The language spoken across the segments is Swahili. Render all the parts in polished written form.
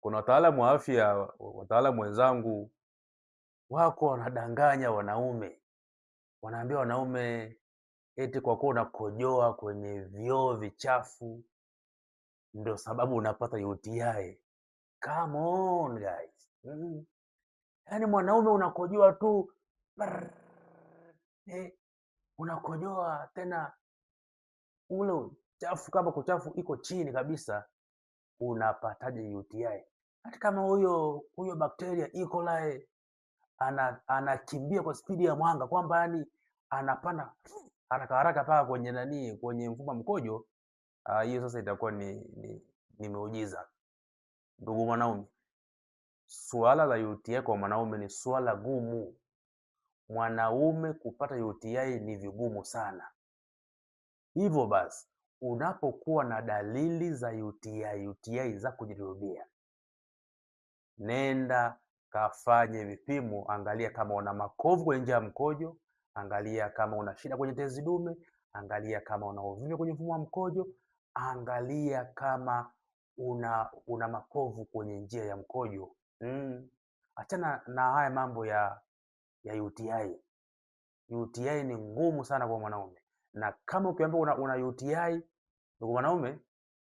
Kuna wataalamu wa afya, wataalamu wenzangu wako wanadanganya wanaume, wanaambia wanaume eti kwa kuwa unakojoa kwenye vyoo vichafu ndio sababu unapata UTI. Come on guys. Yaani mwanaume unakojoa tu unakojoa tena ule uchafu, kama kuchafu iko chini kabisa, unapataje UTI? Hata kama huyo bakteria E. coli anakimbia kwa spidi ya mwanga, kwamba yani anapanda haraka haraka paka kwenye nani, kwenye mfumo mkojo, hiyo sasa itakuwa ni muujiza. Ndugu mwanaume, suala la UTI kwa mwanaume ni suala gumu. Mwanaume kupata UTI ni vigumu sana. Hivyo basi, unapokuwa na dalili za UTI za kujirudia, nenda kafanye vipimo. Angalia kama una makovu kwenye njia ya mkojo, angalia kama una shida kwenye tezi dume, angalia kama una uvimbe kwenye mfumo wa mkojo, angalia kama una makovu kwenye njia ya mkojo. Achana na haya mambo ya UTI. UTI ni ngumu sana kwa mwanaume, na kama ukiambiwa una UTI, ndugu mwanaume,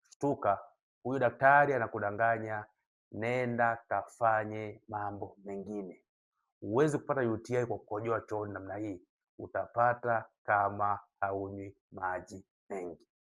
shtuka. Huyu daktari anakudanganya. Nenda kafanye mambo mengine. Huwezi kupata UTI kwa kukojoa chooni namna hii. Utapata kama haunywi maji mengi.